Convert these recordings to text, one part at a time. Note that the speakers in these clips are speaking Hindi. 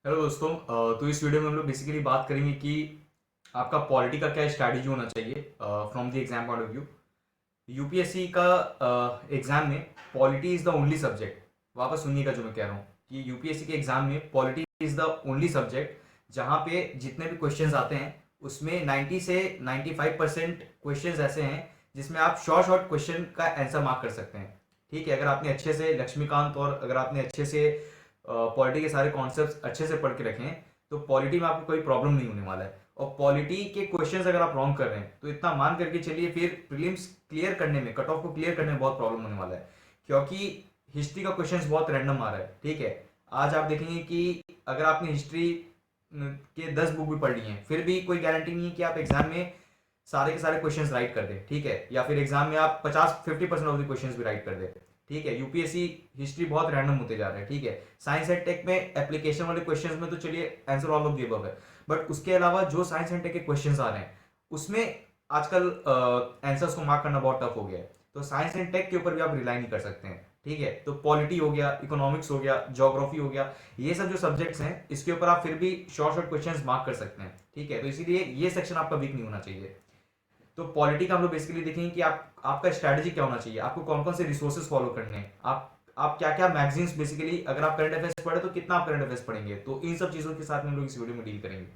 हेलो दोस्तों। तो इस वीडियो में हम लोग बेसिकली बात करेंगे कि आपका पॉलिटी का क्या स्ट्रैटेजी होना चाहिए from the exam point of view. UPSC का एग्जाम में polity is the only subject. वापस सुनिएगा जो मैं कह रहा हूँ कि यूपीएससी के एग्जाम में polity is the only subject जहाँ पे जितने भी क्वेश्चंस आते हैं उसमें 90 से 95% क्वेश्चंस ऐसे हैं जिसमें आप शॉर्ट शॉर्ट क्वेश्चन का आंसर मार्क कर सकते हैं। ठीक है, अगर आपने अच्छे से लक्ष्मीकांत और अगर आपने अच्छे से पॉलिटी के सारे कॉन्सेप्ट्स अच्छे से पढ़ के रखे हैं तो पॉलिटी में आपको कोई प्रॉब्लम नहीं होने वाला है। और पॉलिटी के क्वेश्चंस अगर आप रॉन्ग कर रहे हैं तो इतना मान करके चलिए फिर प्रीलिम्स क्लियर करने में, कट ऑफ को क्लियर करने में बहुत प्रॉब्लम होने वाला है, क्योंकि हिस्ट्री का क्वेश्चंस बहुत रैंडम आ रहा है। ठीक है, आज आप देखेंगे कि अगर आपने हिस्ट्री के 10 बुक भी पढ़ ली हैं फिर भी कोई गारंटी नहीं है कि आप एग्जाम में सारे के सारे क्वेश्चंस राइट कर दें। ठीक है, या फिर एग्जाम में आप 50-50% ऑफ द क्वेश्चंस भी राइट कर दें। ठीक है, यूपीएससी हिस्ट्री बहुत रैंडम होते जा रहे हैं। ठीक है, साइंस एंड टेक में एप्लीकेशन वाले क्वेश्चंस में तो चलिए answer all of the above है, बट उसके अलावा जो साइंस एंड टेक के क्वेश्चंस आ रहे हैं उसमें आजकल आंसर्स को मार्क करना बहुत टफ हो गया है। तो साइंस एंड टेक के ऊपर भी आप रिलाई नहीं कर सकते हैं। ठीक है, तो पॉलिटी हो गया, इकोनॉमिक्स हो गया, ज्योग्राफी हो गया, ये सब जो सब्जेक्ट्स हैं इसके ऊपर आप फिर भी शॉर्ट शॉर्ट क्वेश्चंस मार्क कर सकते हैं। ठीक है, तो इसीलिए ये सेक्शन आपका वीक नहीं होना चाहिए। तो पॉलिटी का हम लोग बेसिकली देखेंगे कि आपका स्ट्रैटेजी क्या होना चाहिए, आपको कौन कौन से रिसोर्सेज फॉलो करने हैं, आप क्या क्या मैगजीन्स, बेसिकली अगर आप करंट अफेयर्स पढ़े तो कितना आप करंट अफेयर्स पढ़ेंगे, तो इन सब चीजों के साथ में हम लोग इस वीडियो में डील करेंगे।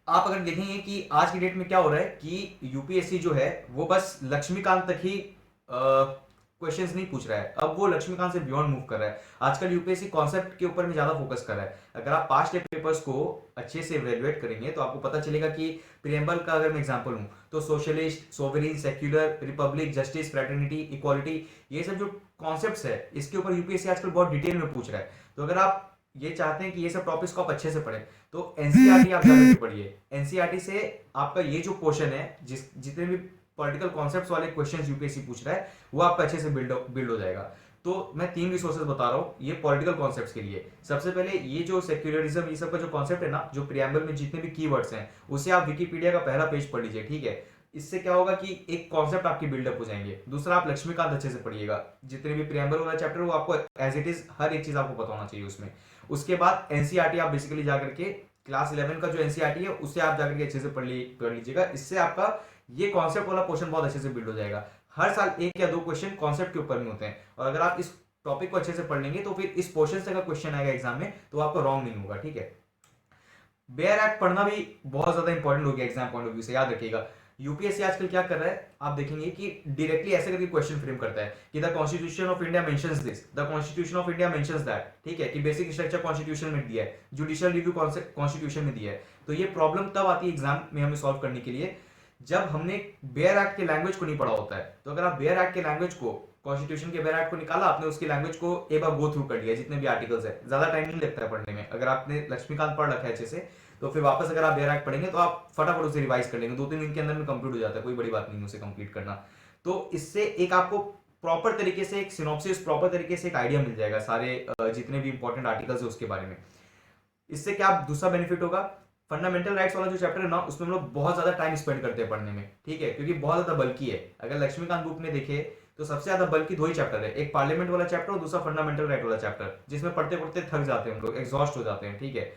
आप अगर देखेंगे कि आज की डेट में क्या हो रहा है कि यूपीएससी जो है वो बस लक्ष्मीकांत तक ही क्वेश्चंस नहीं पूछ रहा है, अब वो लक्ष्मीकांत से बियॉन्ड मूव कर रहा है। आजकल यूपीएससी कॉन्सेप्ट के ऊपर में ज्यादा फोकस कर रहा है। अगर आप पास्ट पेपर्स को अच्छे से इवेल्युएट करेंगे तो आपको पता चलेगा कि प्रियम्बल का अगर मैं एग्जांपल लूं तो socialist, sovereign, secular, Republic, justice, fraternity, equality, ये सब जो कॉन्सेप्ट्स है इसके ऊपर यूपीएससी आजकल बहुत डिटेल में पूछ रहा है। तो अगर आप ये चाहते हैं कि ये सब टॉपिक्स को आप अच्छे से पढ़ें तो एनसीईआरटी आप जाकर के पढ़िए। एनसीईआरटी से आपका ये जो पोर्शन है, जितने भी पॉलिटिकल कॉन्सेप्ट्स वाले क्वेश्चंस यूपीएससी पूछ रहा है वो आपका अच्छे से बिल्ड हो जाएगा। तो मैं 3 रिसोर्सेज बता रहा हूँ ये पॉलिटिकल कॉन्सेप्ट्स के लिए। सबसे पहले ये जो सेक्युलरिज्म, ये सब का जो कॉन्सेप्ट है ना, जो प्रियम्बल में जितने भी कीवर्ड्स हैं उसे आप विकिपीडिया का पहला पेज पढ़ लीजिए। ठीक है, इससे क्या होगा कि एक कॉन्सेप्ट आपकी बिल्डअप हो जाएंगे। दूसरा, आप लक्ष्मीकांत अच्छे से पढ़िएगा, जितने भी प्रियम्बल वाला चैप्टर वो आपको एज इट इज हर एक चीज आपको पता होना चाहिए उसमें। उसके बाद एनसीईआरटी आप बेसिकली जाकर के क्लास 11 का जो एनसीईआरटी है उससे आप जाकर के अच्छे से पढ़ लीजिएगा। इससे आपका ये कॉन्सेप्ट वाला पोर्शन बहुत अच्छे से बिल्ड हो जाएगा। हर साल 1 या 2 क्वेश्चन कॉन्सेप्ट के ऊपर में होते हैं, और अगर आप इस टॉपिक को अच्छे से पढ़ लेंगे तो फिर इस पोर्शन से अगर क्वेश्चन आएगा एग्जाम में तो आपको रॉन्ग नहीं होगा। ठीक है, बेयर एक्ट पढ़ना भी बहुत ज्यादा इंपॉर्टेंट हो गया एग्जाम पॉइंट ऑफ व्यू से, याद रखिएगा। यूपीएससी आजकल क्या कर रहा है आप देखेंगे कि डायरेक्टली ऐसे करके क्वेश्चन फ्रेम करता है कि the constitution of India mentions this, the constitution of India mentions that. ठीक है, कि बेसिक स्ट्रक्चर कॉन्स्टिट्यूशन में दिया है, जुडिशियल रिव्यू कॉन्स्टिट्यूशन में दिया है। तो ये प्रॉब्लम तब आती है एग्जाम में हमें सॉल्व करने के लिए जब हमने बेयर एक्ट के लैंग्वेज को नहीं पढ़ा होता है। तो अगर आप बेयर एक्ट के लैंग्वेज को, कॉन्स्टिट्यूशन के बेयर एक्ट को निकाला आपने, उसकी लैंग्वेज को एक बार गो थ्रू कर लिया, जितने भी आर्टिकल्स है, ज्यादा टाइम नहीं लगता है पढ़ने में। अगर आपने लक्ष्मीकांत पढ़ रखा है अच्छे से तो फिर वापस अगर आप बेयर एक्ट पढ़ेंगे तो आप फटाफट उसे रिवाइज कर लेंगे, 2-3 दिन के अंदर में कंप्लीट हो जाता है, कोई बड़ी बात नहीं उसे कंप्लीट करना। तो इससे एक आपको प्रॉपर तरीके से एक सिनॉप्सिस, प्रॉपर तरीके से एक आइडिया मिल जाएगा सारे जितने भी इंपॉर्टेंट आर्टिकल्स है उसके बारे में। इससे क्या दूसरा बेनिफिट होगा, फंडामेंटल राइट्स वाला जो चैप्टर है ना उसमें हम लोग बहुत ज्यादा टाइम स्पेंड करते हैं पढ़ने में। ठीक है, क्योंकि बहुत ज्यादा बल्कि है। अगर लक्ष्मीकांत बुक में देखे तो सबसे ज्यादा बल्कि 2 ही चैप्टर है, एक पार्लियामेंट वाला चैप्टर और दूसरा फंडामेंटल राइट वाला चैप्टर, जिसमें पढ़ते पढ़ते थक जाते हैं हम लोग, एग्जॉस्ट हो जाते हैं। ठीक है,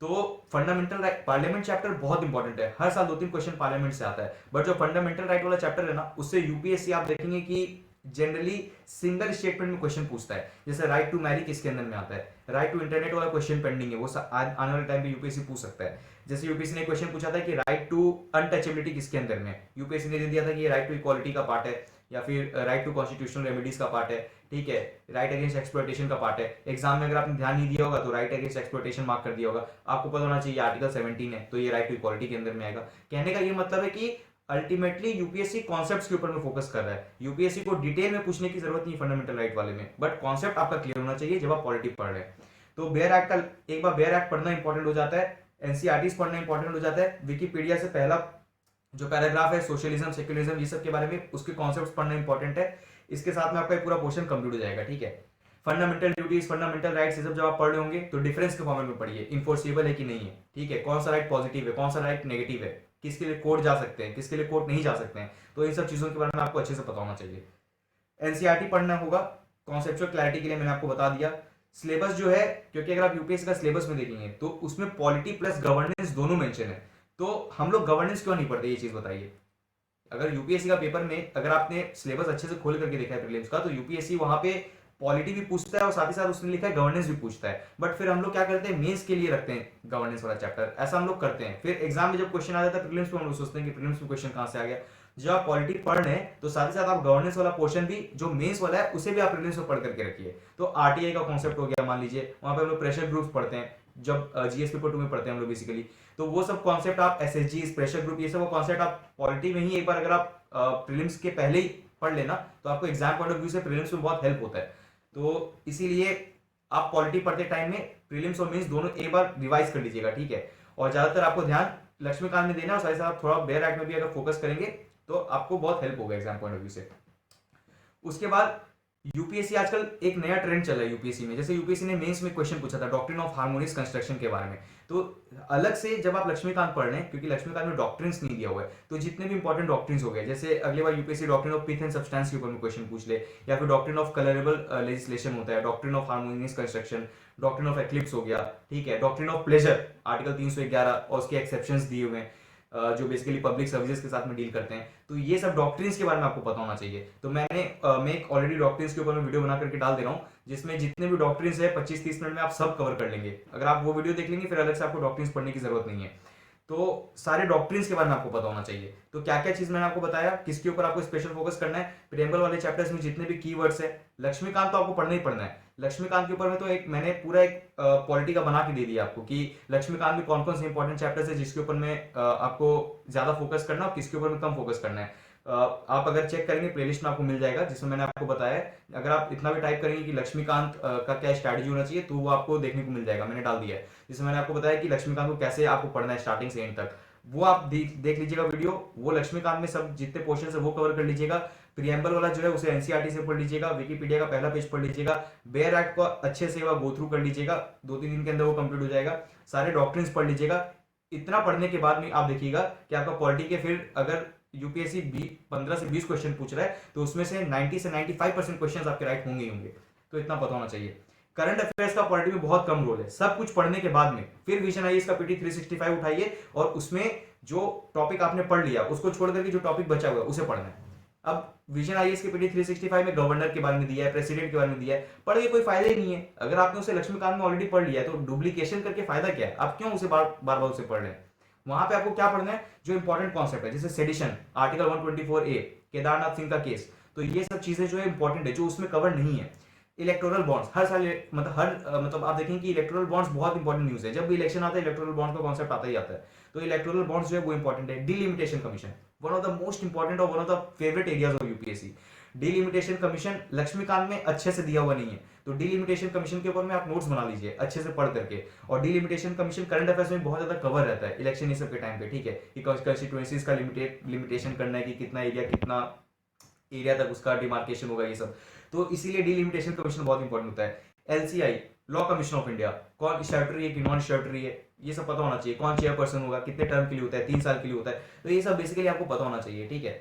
तो फंडामेंटल राइट, पार्लियामेंट चैप्टर बहुत इंपॉर्टेंट है, हर साल 2-3 क्वेश्चन पार्लियामेंट से आता है। बट जो फंडामेंटल राइट वाला चैप्टर है ना उससे यूपीएससी आप देखेंगे कि जनरली सिंगल स्टेटमेंट में क्वेश्चन पूछता है। जैसे राइट टू मैरी किसके अंदर में आता है, राइट टू इंटरनेट वाला क्वेश्चन पेंडिंग है, वो आने वाले टाइम पे यूपीएससी पूछ सकता है। जैसे यूपीएससी ने क्वेश्चन पूछा था कि राइट टू अनटचेबिलिटी किसके अंदर में, यूपीएससी ने दे दिया था कि ये राइट टू इक्वालिटी का पार्ट है या फिर राइट टू कॉन्स्टिट्यूशनल रेमेडीज का पार्ट है। ठीक है, राइट अगेंस्ट एक्सप्लॉयटेशन का पार्ट है। एग्जाम में अगर आपने ध्यान नहीं दिया होगा तो राइट अगेंस्ट एक्सप्लॉयटेशन मार्क कर दिया होगा, आपको पता होना चाहिए आर्टिकल 17 है तो ये राइट टू इक्वालिटी के अंदर में आएगा। कहने का ये मतलब है कि अल्टीमेटली यूपीएससी कॉन्सेप्ट्स के ऊपर में फोकस कर रहा है। यूपीएससी को डिटेल में पूछने की जरूरत नहीं फंडामेंटल राइट वाले में, बट कॉन्सेप्ट आपका क्लियर होना चाहिए जब आप पॉलिटी पढ़ रहे हैं। तो बेयर एक्ट का एक बार बेयर एक्ट पढ़ना इंपॉर्टेंट हो जाता है, एनसीईआरटी पढ़ना इंपॉर्टेंट हो जाता है, विकिपीडिया से पहला जो पैराग्राफ है सोशलिज्म, सेक्युलरिज्म, ये सब के बारे में उसके कॉन्सेप्ट्स पढ़ना इंपॉर्टेंट है। इसके साथ में आपका एक पूरा पोर्शन कंप्लीट हो जाएगा। ठीक है, फंडामेंटल ड्यूटीज, फंडामेंटल राइट्स, ये सब जब आप पढ़ रहे होंगे तो डिफरेंस के फॉर्मेट में पढ़िए, इन्फोर्सेबल है कि नहीं है। ठीक है, कौन सा राइट पॉजिटिव है, कौन सा राइट नेगेटिव है, किसके लिए कोर्ट जा सकते हैं, किसके लिए कोर्ट नहीं जा सकते हैं, तो इन सब चीजों के बारे में आपको अच्छे से पता होना चाहिए। एनसीईआरटी पढ़ना होगा, कॉन्सेप्चुअल क्लैरिटी के लिए मैंने आपको बता दिया। सिलेबस जो है, क्योंकि अगर आप यूपीएससी का सिलेबस में देखेंगे तो उसमें पॉलिटी प्लस गवर्नेंस दोनों मेंशन है, तो हम लोग गवर्नेंस क्यों नहीं पढ़ते, ये चीज बताइए। अगर यूपीएससी का पेपर में अगर आपने सिलेबस अच्छे से खोल करके देखा है प्रीलिम्स का, तो यूपीएससी वहां पे पॉलिटी भी पूछता है और साथ ही साथ उसने लिखा है गवर्नेंस भी पूछता है, बट फिर हम लोग क्या करते हैं, मेंस के लिए रखते हैं गवर्नेंस वाला चैप्टर, ऐसा हम लोग करते हैं। फिर एग्जाम में जब क्वेश्चन आ जाता है प्रीलिम्स में, हम लोग सोचते हैं कि प्रीलिम्स में क्वेश्चन कहां से आ गया। जब आप पॉलिटी पढ़ रहे हैं तो साथ ही साथ आप गवर्नेंस वाला पोर्शन भी जो मेंस वाला है उसे भी आप प्रीलिम्स में पढ़ करके रखिए। तो आरटीआई का कॉन्सेप्ट हो गया, मान लीजिए वहां पे हम लोग प्रेशर ग्रुप्स पढ़ते हैं, जब जीएस पेपर 2 में पढ़ते हैं हम लोग बेसिकली, तो वो सब कॉन्सेप्ट आप एसएसजी प्रेशर ग्रुप ये सब कॉन्सेप्ट आप पॉलिटी में ही एक बार अगर आप प्रीलिम्स के पहले ही पढ़ लेना तो आपको एग्जाम पॉइंट ऑफ व्यू से प्रीलिम्स में बहुत हेल्प होता है। तो इसीलिए आप पॉलिटी पढ़ते टाइम में प्रीलिम्स और मेंस दोनों एक बार रिवाइज कर लीजिएगा, ठीक है। और ज्यादातर आपको ध्यान लक्ष्मीकांत में देना और साथ ही साथ थोड़ा बेयर एक्ट में भी अगर फोकस करेंगे तो आपको बहुत हेल्प होगा एग्जाम पॉइंट ऑफ व्यू से। उसके बाद यूपीएससी आजकल एक नया ट्रेंड चल रहा है यूपीएससी में, जैसे यूपीएससी ने मेंस में क्वेश्चन पूछा था डॉक्ट्रिन ऑफ हार्मोनियस कंस्ट्रक्शन के बारे में, तो अलग से जब आप लक्ष्मीकांत पढ़ रहे हैं, क्योंकि लक्ष्मीकांत में डॉक्ट्रिन्स नहीं दिया हुआ है, तो जितने भी इंपॉर्टेंट डॉक्ट्रिन्स हो गए, जैसे अगली बार UPSC doctrine of pith and substance के ऊपर में क्वेश्चन पूछ ले, या फिर डॉक्ट्रिन ऑफ कलरेबल लेजिस्लेशन होता है, doctrine of harmonious construction, doctrine of eclipse हो गया, ठीक है, डॉक्ट्रिन ऑफ प्लेजर आर्टिकल 311 और उसके एक्सेप्शंस दिए हुए हैं, जो बेसिकली पब्लिक सर्विसेज के साथ में डील करते हैं, तो ये सब डॉक्ट्रिन्स के बारे में आपको पता होना चाहिए। तो मैं एक ऑलरेडी डॉक्ट्रिन्स के ऊपर में वीडियो बना करके डाल दे रहा हूँ, जिसमें जितने भी डॉक्ट्रिन्स है 25-30 मिनट में आप सब कवर कर लेंगे। अगर आप वो वीडियो देख लेंगे फिर अलग से आपको डॉक्ट्रिन्स पढ़ने की जरूरत नहीं है। तो सारे डॉक्ट्रिन्स के बारे में आपको पता होना चाहिए। तो क्या क्या चीज मैंने आपको बताया, किसके ऊपर आपको स्पेशल फोकस करना है, प्रियम्बल वाले चैप्टर्स में जितने भी कीवर्ड्स है, लक्ष्मीकांत तो आपको पढ़ना ही पढ़ना है। लक्ष्मीकांत के ऊपर में तो एक मैंने पूरा एक पॉलिटी का बना के दे दिया आपको कि लक्ष्मीकांत में कौन कौन से इंपॉर्टेंट चैप्टर्स है जिसके ऊपर में आपको ज्यादा फोकस करना है और किसके ऊपर में कम फोकस करना है। आप अगर चेक करेंगे प्लेलिस्ट में आपको मिल जाएगा, जिसमें मैंने आपको बताया है। अगर आप इतना भी टाइप करेंगे कि लक्ष्मीकांत का क्या स्ट्रैटेजी होना चाहिए, तो वो आपको देखने को मिल जाएगा, मैंने डाल दिया है। जिसमें मैंने आपको बताया कि लक्ष्मीकांत को कैसे आपको पढ़ना है स्टार्टिंग से एंड तक, वो आप देख लीजिएगा वीडियो। वो लक्ष्मीकांत में सब जितने पोर्शन है वो कवर कर लीजिएगा। प्रियम्बल वाला जो है उसे एनसीईआरटी से पढ़ लीजिएगा, विकिपीडिया का पहला पेज पढ़ लीजिएगा, बेयर एक्ट को अच्छे से गो थ्रू कर लीजिएगा, 2-3 दिन के अंदर वो कंप्लीट हो जाएगा। सारे डॉक्ट्रिन्स पढ़ लीजिएगा। इतना पढ़ने के बाद में आप देखिएगा कि आपका पॉलिटी के फिर अगर यूपीएससी 15 से 20 क्वेश्चन पूछ रहा है तो उसमें से 90 से 95% क्वेश्चन आपके राइट होंगे ही होंगे। तो इतना पता होना चाहिए। करंट अफेयर्स का पॉलिटी में बहुत कम रोल है, सब कुछ पढ़ने के बाद में फिर विजन आईएएस का पीटी 365 उठाइए और उसमें जो टॉपिक आपने पढ़ लिया उसको छोड़ करके जो टॉपिक बचा हुआ है उसे पढ़ना है। अब विजन आईएएस के पीटी 365 में गवर्नर के बारे में दिया है, प्रेसिडेंट के बारे में दिया है, पढ़ के कोई फायदा ही नहीं है। अगर आपने उसे लक्ष्मीकांत में ऑलरेडी पढ़ लिया है तो डुप्लीकेशन करके फायदा क्या है, आप क्यों उसे बार बार उसे पढ़ रहे हैं। वहां पे आपको क्या पढ़ना है, जो इंपॉर्टेंट कॉन्सेप्ट है, जैसे sedition article 124A, Kedarnath Singh का केस, तो ये सब चीजें जो है इंपॉर्टेंट है, जो उसमें कवर नहीं है। इलेक्टोरल बॉन्ड्स हर साल मतलब आप देखेंगे कि इलेक्टोरल बॉन्ड्स बहुत इंपॉर्टेंट न्यूज है, जब भी इलेक्शन आता है इलेक्टोरल बॉन्ड्स का कॉन्सेप्ट आता ही आता है। तो इलेक्टोरल बॉन्ड्स जो है वो इंपॉर्टेंट है। Delimitation commission one of the most important और one of the favourite areas of UPSC. Delimitation commission Laxmikanth में अच्छे से दिया हुआ नहीं है, तो डिलिमिटेशन कमीशन के ऊपर में आप नोट्स बना लीजिए अच्छे से पढ़ करके। और डिलिमिटेशन कमीशन करंट अफेयर्स में बहुत ज्यादा कवर रहता है इलेक्शन ये सब के टाइम पे, ठीक है, कि कंस्टिट्यूएंसीज का लिमिटेशन करना है कि कितना एरिया तक उसका डिमार्केशन होगा, ये सब। तो इसीलिए डिलिमिटेशन कमीशन बहुत इंपॉर्टेंट होता है। एलसीआई लॉ कमीशन ऑफ इंडिया, कौन स्टैट्यूटरी है कि नॉन स्टैट्यूटरी है, ये सब पता होना चाहिए। कौन चेयरपर्सन होगा, कितने टर्म के लिए होता है, 3 साल के लिए होता है, तो ये सब बेसिकली आपको पता होना चाहिए, ठीक है।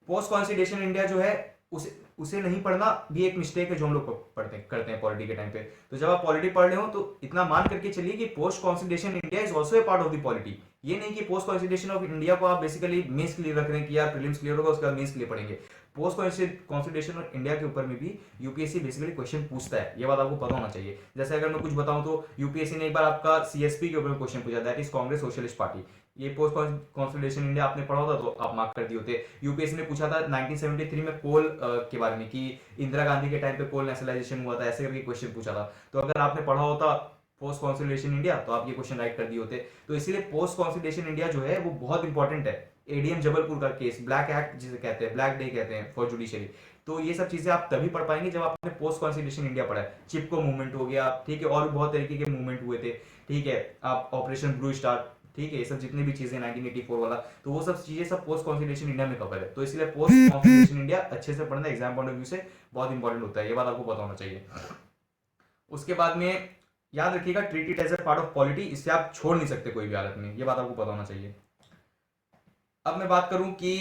पोस्ट कॉन्स्टिट्यूशन इंडिया जो है उसे नहीं पढ़ना भी एक मिस्टेक है जो हम लोग करते हैं पॉलिटी के टाइम पे। तो जब आप पॉलिटी पढ़ रहे हो तो इतना मान करके चलिए कि post constitution India is also a part of the polity. ये नहीं कि पोस्ट कॉन्स्टिट्यूशन ऑफ इंडिया को आप बेसिकली मेंस के लिए रख रहे हैं कि यार प्रीलिम्स क्लियर होगा उसके बाद मेंस के लिए पढ़ेंगे। पोस्ट कॉन्स्टिट्यूशन ऑफ इंडिया के ऊपर में भी यूपीएससी बेसिकली क्वेश्चन पूछता है, ये बात आपको पता होना चाहिए। जैसे अगर मैं कुछ बताऊं तो यूपीएससी ने एक बार आपका सीएसपी के ऊपर क्वेश्चन पूछा, that is Congress socialist party. ये पोस्ट कॉन्स्टिट्यूशन इंडिया आपने पढ़ा होता तो आप मार्क कर दिए होते। यूपीएससी ने पूछा था 1973 में कोल के बारे में कि इंदिरा गांधी के टाइम पे कोल नेशनलाइजेशन हुआ था, ऐसे करके क्वेश्चन पूछा था। तो अगर आपने पढ़ा होता पोस्ट कॉन्स्टिट्यूशन इंडिया तो आप ये क्वेश्चन राइट कर दिए होते। तो इसीलिए पोस्ट कॉन्स्टिट्यूशन इंडिया जो है वो बहुत इंपॉर्टेंट है। एडीएम जबलपुर का केस, ब्लैक एक्ट जिसे कहते हैं, ब्लैक डे कहते हैं फॉर जुडिशरी, तो ये सब चीजें आप तभी पढ़ पाएंगे जब आपने पोस्ट कॉन्स्टिट्यूशन इंडिया पढ़ा है। चिपको मूवमेंट हो गया, ठीक है, और भी बहुत तरीके के मूवमेंट हुए थे, ठीक है, आप ऑपरेशन ब्लू स्टार, ठीक है, ये सब जितने भी चीजें 1984 वाला, तो वो सब चीजें सब पोस्ट कॉन्स्टिट्यूशन इंडिया में कवर है। तो इसलिए पोस्ट कॉन्स्टिट्यूशन इंडिया अच्छे से पढ़ना एग्जाम पॉइंट ऑफ व्यू से बहुत इंपॉर्टेंट होता है, ये बात आपको पता होना चाहिए। उसके बाद में याद रखिएगा treat as a part of polity, इससे आप छोड़ नहीं सकते कोई भी हालत में, ये बात आपको पता होना चाहिए। अब मैं बात करूं कि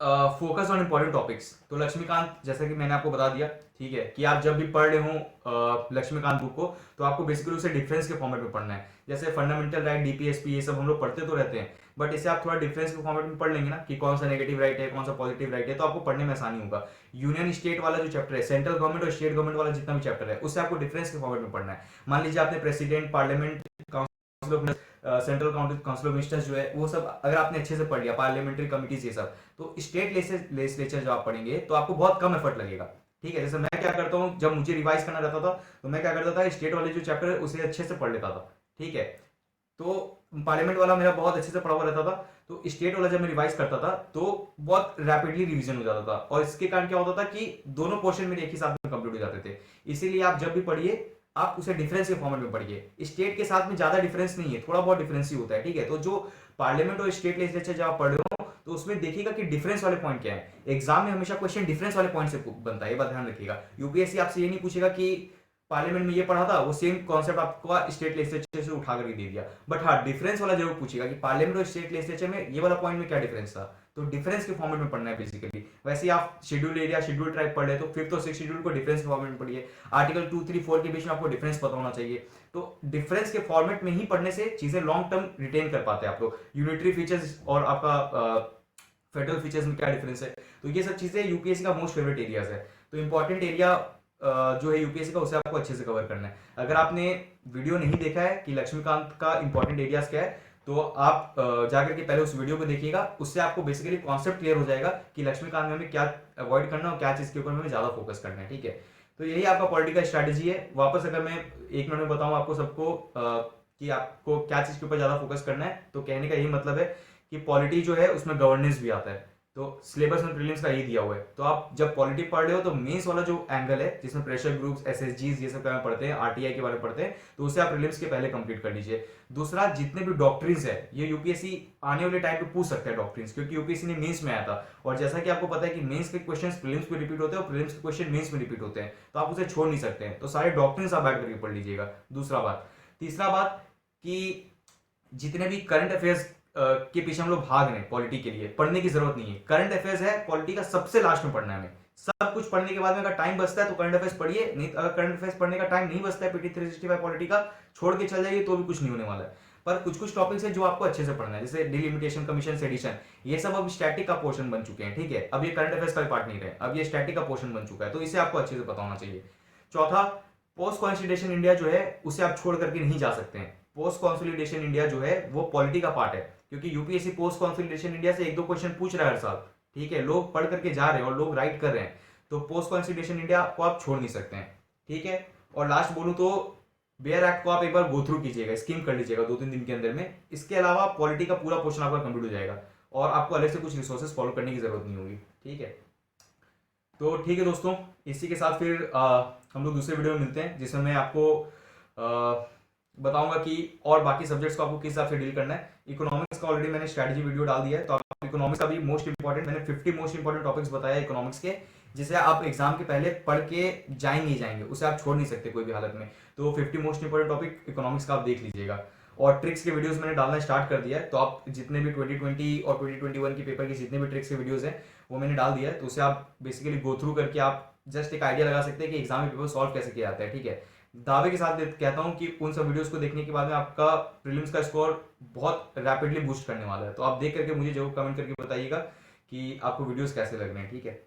फोकस ऑन इंपॉर्टेंट टॉपिक्स। तो लक्ष्मीकांत, जैसा कि मैंने आपको बता दिया, ठीक है, कि आप जब भी पढ़ रहे हो लक्ष्मीकांत बुक को, तो आपको बेसिकली उसे डिफरेंस के फॉर्मेट में पढ़ना है। जैसे फंडामेंटल राइट, डीपीएसपी, ये सब हम लोग पढ़ते तो रहते हैं, बट इसे आप थोड़ा डिफरेंस के फॉर्मेट में पढ़ लेंगे ना, कि कौन सा नेगेटिव राइट है, कौन सा पॉजिटिव राइट है, तो आपको पढ़ने में आसानी होगा। यूनियन स्टेट वाला जो चैप्टर है, सेंट्रल गवर्नमेंट और स्टेट गवर्नमेंट वाला जितना भी चैप्टर है, उससे आपको डिफरेंस के फॉर्मेट में पढ़ना है। मान लीजिए आपने president, parliament, council of central council of ministers जो है, वो सब अगर आपने अच्छे से पढ़ लिया, पार्लियामेंट्री कमिटीज ये सब, तो स्टेट लेजिस्लेचर जब आप पढ़ेंगे तो आपको बहुत कम एफर्ट लगेगा। ठीक है, जैसे मैं क्या करता हूँ, जब मुझे रिवाइज करना रहता था, तो मैं क्या करता था, स्टेट वाले जो चैप्टर है उसे अच्छे से पढ़ लेता था। ठीक है, तो पार्लियामेंट वाला मेरा बहुत अच्छे से पढ़ा हुआ रहता था, तो स्टेट वाला जब मैं रिवाइज करता था तो बहुत रैपिडली रिवीजन हो जाता था, और इसके कारण क्या होता था कि दोनों पोर्शन मेरे एक ही साथ में कंप्लीट हो जाते थे। इसीलिए आप जब भी पढ़िए, आप उसे डिफरेंस के फॉर्मेट में पढ़िए। स्टेट के साथ में ज्यादा डिफरेंस नहीं है, थोड़ा बहुत डिफरेंस ही होता है। ठीक है, तो जो पार्लियामेंट और स्टेट लेजिस्लेचर जब आप पढ़ रहे हो, तो उसमें देखिएगा कि डिफरेंस वाले पॉइंट क्या है। एग्जाम में हमेशा क्वेश्चन डिफरेंस वाले पॉइंट से बनता है, ये बात ध्यान रखिएगा। यूपीएससी आपसे ये नहीं पूछेगा कि पार्लियामेंट में ये पढ़ा था, वो सेम कॉन्सेप्ट आपको स्टेट लेजिस्लेचर से उठा करके दे दिया, बट हाँ डिफरेंस वाला जरूर पूछेगा कि पार्लियामेंट और स्टेट लेजिस्लेचर में ये वाला पॉइंट में क्या डिफरेंस था। तो डिफरेंस के फॉर्मेट में पढ़ना है बेसिकली। वैसे ही आप शेड्यूल एरिया, शेड्यूल ट्राइब पढ़ रहे तो फिफ्थ और सिक्स शेड्यूल को डिफरेंस के फॉर्मेट में पढ़िए। आर्टिकल 2, 3, 4 के बीच में आपको डिफरेंस पता होना चाहिए। तो डिफरेंस के फॉर्मेट में ही पढ़ने से चीजें लॉन्ग टर्म रिटेन कर पाते हैं आप लोग। यूनिटरी फीचर्स और आपका फेडरल फीचर्स में क्या डिफरेंस है, तो ये सब चीजें यूपीएससी का मोस्ट फेवरेट एरियाज है। तो इंपॉर्टेंट एरिया जो है यूपीएससी का, उसे आपको अच्छे से कवर करना है। अगर आपने वीडियो नहीं देखा है कि लक्ष्मीकांत का इंपॉर्टेंट एरियाज क्या है, तो आप जाकर के पहले उस वीडियो को देखिएगा। उससे आपको बेसिकली कॉन्सेप्ट क्लियर हो जाएगा कि लक्ष्मीकांत में हमें क्या अवॉइड करना है और क्या चीज के ऊपर हमें ज्यादा फोकस करना है। ठीक है, तो यही आपका पॉलिटिकल स्ट्रैटेजी है। वापस अगर मैं 1 मिनट में बताऊं आपको सबको कि आपको क्या चीज के ऊपर ज्यादा फोकस करना है, तो कहने का यही मतलब है कि पॉलिटी जो है उसमें गवर्नेंस भी आता है। तो सिलेबस में प्रीलिम्स का यही दिया हुआ है। तो आप जब पॉलिटी पढ़ रहे हो, तो मेंस वाला जो एंगल है जिसमें प्रेशर ग्रुप्स, एसएसजीज, ये सब क्या पढ़ते हैं, आरटीआई के बारे में पढ़ते हैं, तो उसे आप प्रीलिम्स के पहले कंप्लीट कर लीजिए। दूसरा, जितने भी डॉक्ट्रिन्स है, ये यूपीएससी आने वाले टाइम पे पूछ सकते हैं डॉक्ट्रिन्स, क्योंकि यूपीएससी ने मेंस में आया था। और जैसा कि आपको पता है कि मेंस के क्वेश्चन प्रीलिम्स में रिपीट होते हैं और प्रीलिम्स के क्वेश्चन मेंस में रिपीट होते हैं, तो आप उसे छोड़ नहीं सकते हैं। तो सारे डॉक्ट्रिन्स आप बैठ करके पढ़ लीजिएगा। दूसरा बात। तीसरा बात कि जितने भी करंट अफेयर्स के पीछे हम लोग भाग रहे हैं पॉलिटी के लिए, पढ़ने की जरूरत नहीं है। करंट अफेयर्स है पॉलिटी का सबसे लास्ट में पढ़ना है हमें। सब कुछ पढ़ने के बाद में अगर टाइम बचता है तो करंट अफेयर्स पढ़िए, नहीं अगर करंट अफेयर्स पढ़ने का टाइम नहीं बचता है पीटी 365 पॉलिटी का, छोड़ के चल जाइए तो भी कुछ नहीं होने वाला है। पर कुछ कुछ टॉपिक्स है जो आपको अच्छे से पढ़ना है, जैसे डिलिमिटेशन, कमीशन, सेडिशन, ये सब अब स्टैटिक का पोर्शन बन चुके हैं। ठीक है, अब ये करंट अफेयर्स का पार्ट नहीं रहे, अब ये स्टैटिक का पोर्शन बन चुका है, तो इसे आपको अच्छे से पता होना चाहिए। चौथा, पोस्ट कॉन्स्टिट्यूशन इंडिया जो है उसे आप छोड़ करके नहीं जा सकते हैं। पोस्ट कॉन्सोलिडेशन इंडिया जो है वो पॉलिटी का पार्ट है, क्योंकि यूपीएससी पोस्ट कॉन्सोलिडेशन इंडिया से 1-2 क्वेश्चन पूछ रहा है हर साल। ठीक है, लोग पढ़ करके जा रहे हैं और लोग राइट कर रहे हैं, तो पोस्ट कॉन्सोलिडेशन इंडिया को आप छोड़ नहीं सकते हैं। ठीक है, और लास्ट बोलूं तो बेयर एक्ट को आप एक बार गो थ्रू कीजिएगा, स्कीम कर लीजिएगा 2-3 दिन के अंदर में। इसके अलावा पॉलिटी का पूरा पोर्शन आपका कंप्लीट हो जाएगा और आपको अलग से कुछ रिसोर्सेज फॉलो करने की जरूरत नहीं होगी। ठीक है, तो ठीक है दोस्तों, इसी के साथ फिर हम लोग दूसरे वीडियो में मिलते हैं, जिसमें मैं आपको बताऊंगा कि और बाकी सब्जेक्ट्स को आपको किस हिसाब से डील करना है। इकोनॉमिक्स का ऑलरेडी मैंने स्ट्रैटेजी वीडियो डाल दिया है, तो आप इकोनॉमिक्स का भी मोस्ट इंपॉर्टेंट, मैंने 50 मोस्ट इंपॉर्टेंट टॉपिक्स बताया इकोनॉमिक्स के, जिसे आप एग्जाम के पहले पढ़ के जाएंगे ही जाएंगे, उसे आप छोड़ नहीं सकते कोई भी हालत में। तो 50 मोस्ट इंपॉर्टेंट टॉपिक इकोनॉमिक्स का आप देख लीजिएगा। और ट्रिक्स के वीडियोस मैंने डालना स्टार्ट कर दिया है, तो आप जितने भी 2020 और 2021 के पेपर की जितने भी ट्रिक्स के वीडियोस हैं वो मैंने डाल दिया है, तो उसे आप बेसिकली गो थ्रू करके आप जस्ट एक आइडिया लगा सकते हैं कि एग्जाम में पेपर सॉल्व कैसे किया जाता है। ठीक है, दावे के साथ कहता हूं कि उन सब वीडियोस को देखने के बाद में आपका प्रीलिम्स का स्कोर बहुत रैपिडली बूस्ट करने वाला है। तो आप देख करके मुझे जरूर कमेंट करके बताइएगा कि आपको वीडियोस कैसे लग रहे हैं। ठीक है।